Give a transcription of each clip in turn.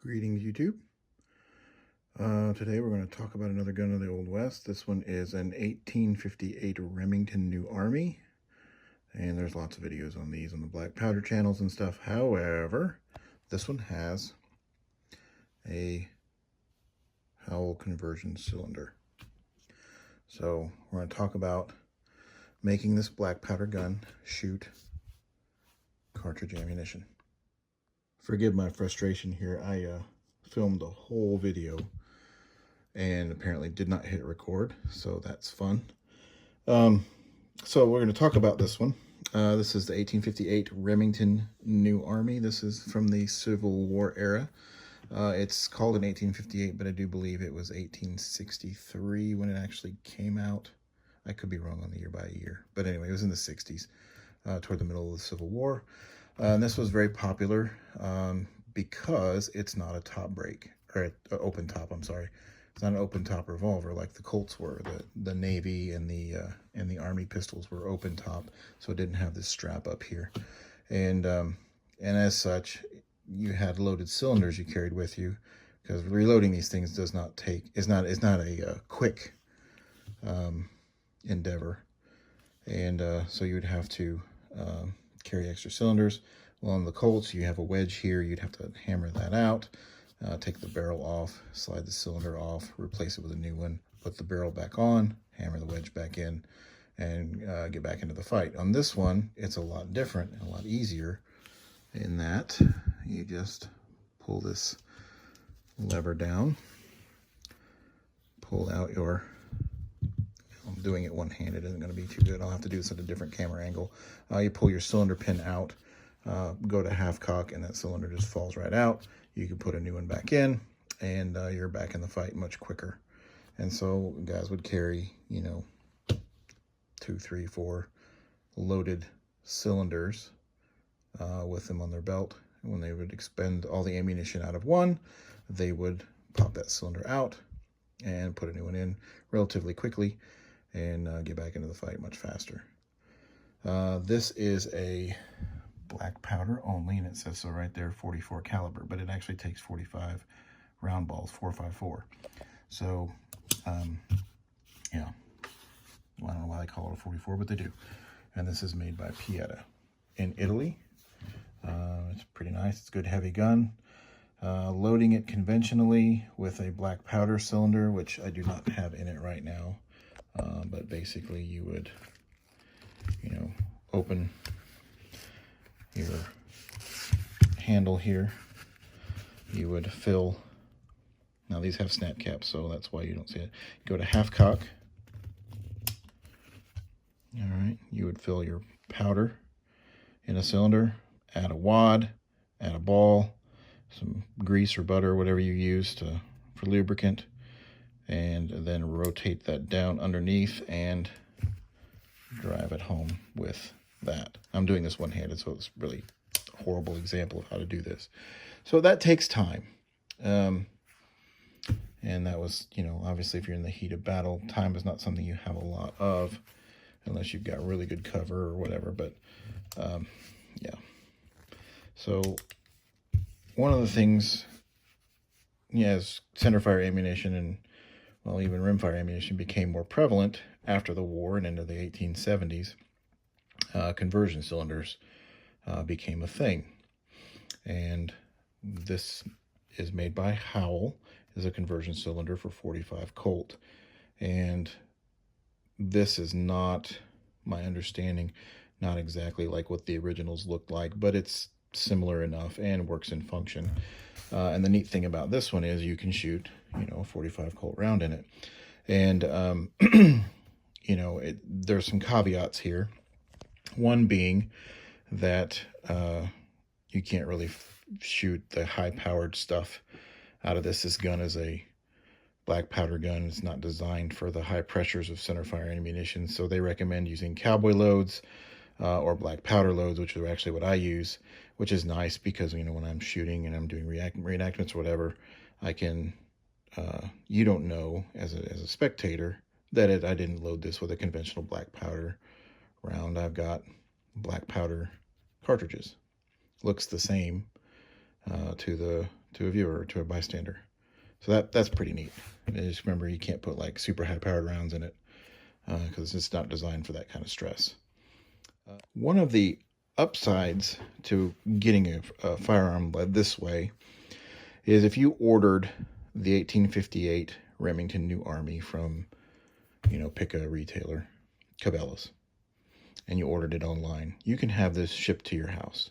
Greetings, YouTube. Today we're going to talk about another gun of the Old West. This one is an 1858 Remington New Army, and there's lots of videos on these on the black powder channels and stuff. However, this one has a Howell conversion cylinder. So we're going to talk about making this black powder gun shoot cartridge ammunition. Forgive my frustration here. I filmed a whole video and apparently did not hit record, so that's fun. So we're going to talk about this one. This is the 1858 Remington New Army. This is from the Civil War era. It's called an 1858, but I do believe it was 1863 when it actually came out. I could be wrong on the year by year, but anyway, it was in the 60s, toward the middle of the Civil War. And this was very popular because it's not a top break, or open top, I'm sorry. It's not an open top revolver like the Colts were. The Navy and the Army pistols were open top, so it didn't have this strap up here. And as such, you had loaded cylinders you carried with you, because reloading these things is not a quick endeavor. And so you would have to carry extra cylinders. Well, on the Colts, you have a wedge here. You'd have to hammer that out, take the barrel off, slide the cylinder off, replace it with a new one, put the barrel back on, hammer the wedge back in, and get back into the fight. On this one, it's a lot different, a lot easier in that you just pull this lever down, pull out your... I'm doing it one-handed, isn't going to be too good. I'll have to do this at a different camera angle. You pull your cylinder pin out, go to half cock, and that cylinder just falls right out. You can put a new one back in, and you're back in the fight much quicker. And so guys would carry, 2, 3, 4 loaded cylinders with them on their belt. And when they would expend all the ammunition out of one, they would pop that cylinder out and put a new one in relatively quickly, and get back into the fight much faster. This is a black powder only, and it says so right there, 44 caliber, but it actually takes 45 round balls, 4.54. So, yeah, well, I don't know why they call it a 44, but they do. And this is made by Pietta in Italy. It's pretty nice. It's a good heavy gun. Loading it conventionally with a black powder cylinder, which I do not have in it right now. But basically you would, open your handle here. You would fill, now these have snap caps, so that's why you don't see it. Go to half cock. All right, you would fill your powder in a cylinder, add a wad, add a ball, some grease or butter, whatever you use for lubricant, and then rotate that down underneath and drive it home with that. I'm doing this one-handed, so it's really a horrible example of how to do this. So that takes time. And that was, obviously if you're in the heat of battle, time is not something you have a lot of unless you've got really good cover or whatever. But yeah. So one of the things, as centerfire ammunition and, well, even rimfire ammunition became more prevalent after the war and into the 1870s, conversion cylinders became a thing. And this is made by Howell, is a conversion cylinder for 45 Colt. And this is not, my understanding, not exactly like what the originals looked like, but it's similar enough and works in function. And the neat thing about this one is you can shoot, a 45 Colt round in it. And, there's some caveats here. One being that you can't really shoot the high-powered stuff out of this. This gun is a black powder gun. It's not designed for the high pressures of centerfire ammunition, so they recommend using cowboy loads or black powder loads, which are actually what I use, which is nice because, when I'm shooting and I'm doing reenactments or whatever, I can, you don't know as a spectator that I didn't load this with a conventional black powder round. I've got black powder cartridges. Looks the same to the to a viewer or to a bystander. So that's pretty neat. And just remember, you can't put like super high powered rounds in it because it's not designed for that kind of stress. One of the upsides to getting a firearm led this way is if you ordered the 1858 Remington New Army from, pick a retailer, Cabela's, and you ordered it online, you can have this shipped to your house.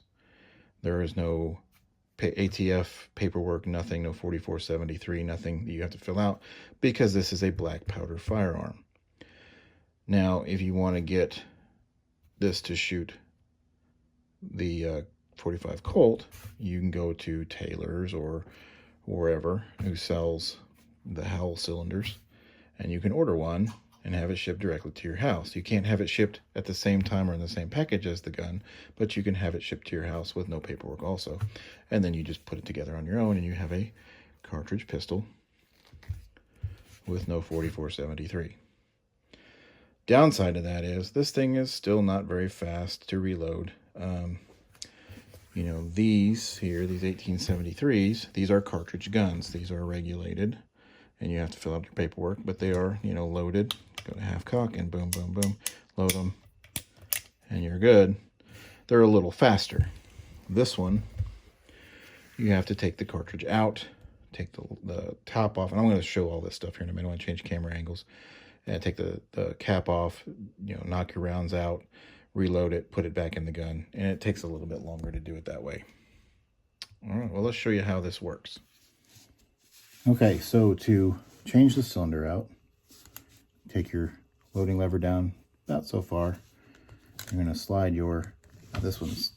There is no ATF paperwork, nothing, no 4473, nothing that you have to fill out, because this is a black powder firearm. Now, if you want to get this to shoot the 45 Colt, you can go to Taylor's or wherever who sells the Howell cylinders, and you can order one and have it shipped directly to your house. You can't have it shipped at the same time or in the same package as the gun, but you can have it shipped to your house with no paperwork also. And then you just put it together on your own and you have a cartridge pistol with no 4473. Downside of that is this thing is still not very fast to reload. These here, these 1873s, these are cartridge guns. These are regulated and you have to fill out your paperwork, but they are, loaded. Go to half cock and boom, boom, boom, load them, and you're good. They're a little faster. This one, you have to take the cartridge out, take the top off, and I'm going to show all this stuff here in a minute. I want to change camera angles, and take the cap off, knock your rounds out, reload it, put it back in the gun, and it takes a little bit longer to do it that way. All right, well, let's show you how this works. Okay, so to change the cylinder out, take your loading lever down about so far. You're going to slide this one's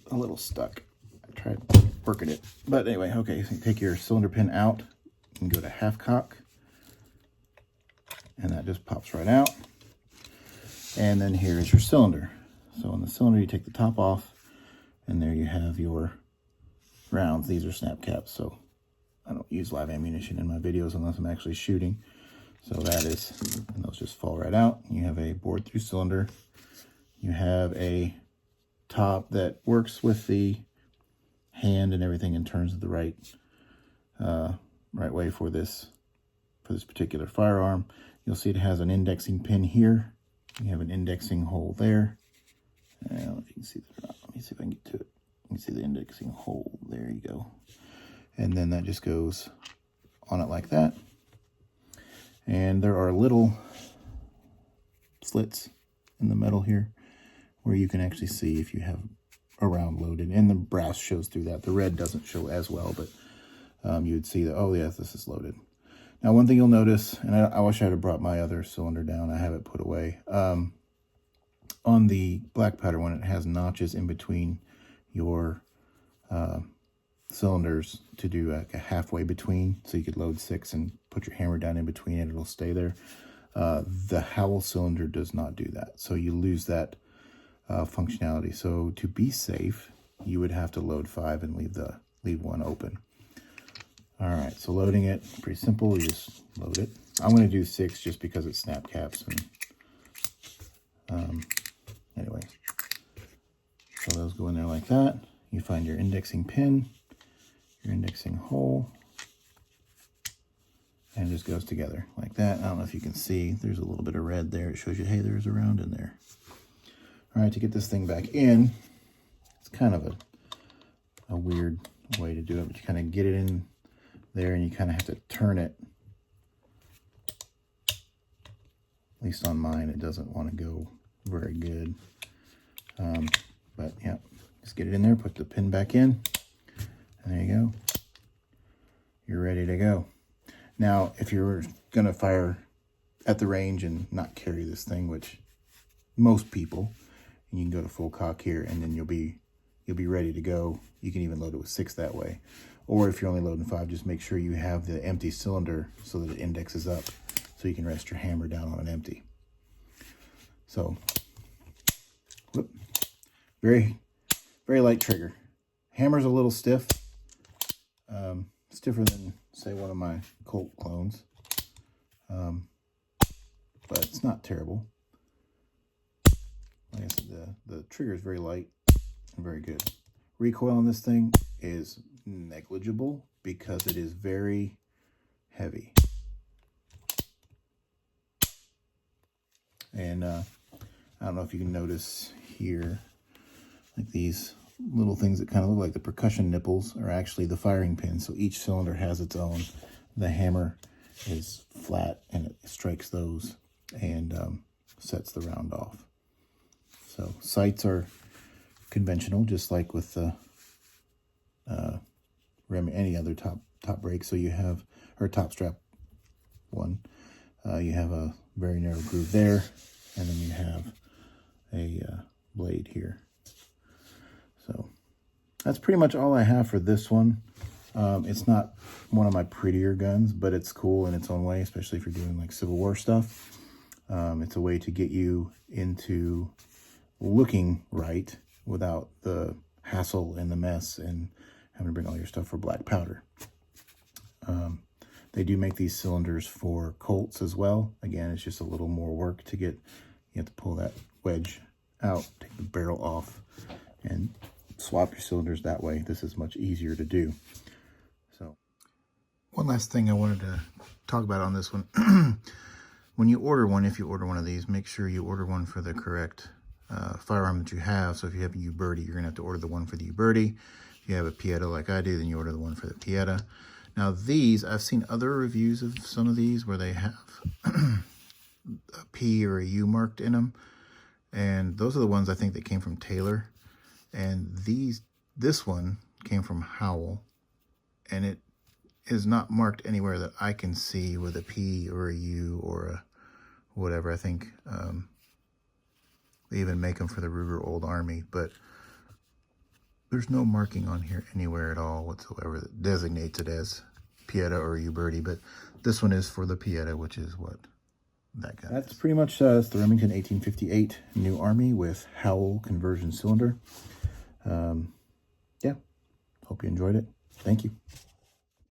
a little stuck. I tried working it. But anyway, okay, so you take your cylinder pin out and go to half cock. And that just pops right out. And then here is your cylinder. So on the cylinder, you take the top off, and there you have your rounds. These are snap caps, so I don't use live ammunition in my videos unless I'm actually shooting. So that is, and those just fall right out. You have a bored through cylinder. You have a top that works with the hand and everything and turns it the right way for this particular firearm. You'll see it has an indexing pin here. You have an indexing hole there. I don't know if you can see that or not. Let me see if I can get to it. You can see the indexing hole. There you go. And then that just goes on it like that. And there are little slits in the metal here where you can actually see if you have a round loaded. And the brass shows through that. The red doesn't show as well, but you would see that, oh yeah, this is loaded. Now, one thing you'll notice, and I wish I had brought my other cylinder down. I have it put away. On the black powder one, it has notches in between your cylinders to do like a halfway between, so you could load 6 and put your hammer down in between it. It'll stay there. The Howell cylinder does not do that, so you lose that functionality. So to be safe, you would have to load 5 and leave 1 open. All right, so loading it, pretty simple. You just load it. I'm going to do 6 just because it's snap caps. And anyway, so those go in there like that. You find your indexing pin, your indexing hole, and it just goes together like that. I don't know if you can see, there's a little bit of red there. It shows you, hey, there's a round in there. All right, to get this thing back in, it's kind of a weird way to do it, but you kind of get it in there and you kind of have to turn it. At least on mine, it doesn't want to go very good. But yeah, just get it in there, put the pin back in, and there you go. You're ready to go. Now, if you're going to fire at the range and not carry this thing, which most people, and you can go to full cock here, and then you'll be ready to go. You can even load it with 6 that way. Or if you're only loading 5, just make sure you have the empty cylinder so that it indexes up, so you can rest your hammer down on an empty. So, whoop, very, very light trigger. Hammer's a little stiff, stiffer than, say, one of my Colt clones, but it's not terrible. Like I said, the trigger is very light and very good. Recoil on this thing is negligible because it is very heavy. And I don't know if you can notice here, like these little things that kind of look like the percussion nipples are actually the firing pins. So each cylinder has its own. The hammer is flat and it strikes those and sets the round off. So sights are conventional, just like with the any other top brake. So you have, or top strap one, you have a very narrow groove there, and then you have a blade here. So that's pretty much all I have for this one. It's not one of my prettier guns, but it's cool in its own way, especially if you're doing like Civil War stuff. It's a way to get you into looking right without the hassle and the mess and having to bring all your stuff for black powder. They do make these cylinders for Colts as well. Again, it's just a little more work to get. You have to pull that wedge out, take the barrel off, and swap your cylinders that way. This is much easier to do. So, one last thing I wanted to talk about on this one. When you order one, if you order one of these, make sure you order one for the correct firearm that you have. So if you have a U-Birdie, you're going to have to order the one for the U-Birdie. If you have a Pietta like I do, then you order the one for the Pietta. Now these, I've seen other reviews of some of these where they have a P or a U marked in them. And those are the ones I think that came from Taylor. And this one came from Howell. And it is not marked anywhere that I can see with a P or a U or a whatever. I think they even make them for the Ruger Old Army, but there's no marking on here anywhere at all whatsoever that designates it as Pietta or U-Birdie, but this one is for the Pietta, which is what that guy That's pretty much it's the Remington 1858 New Army with Howell conversion cylinder. Yeah, hope you enjoyed it. Thank you.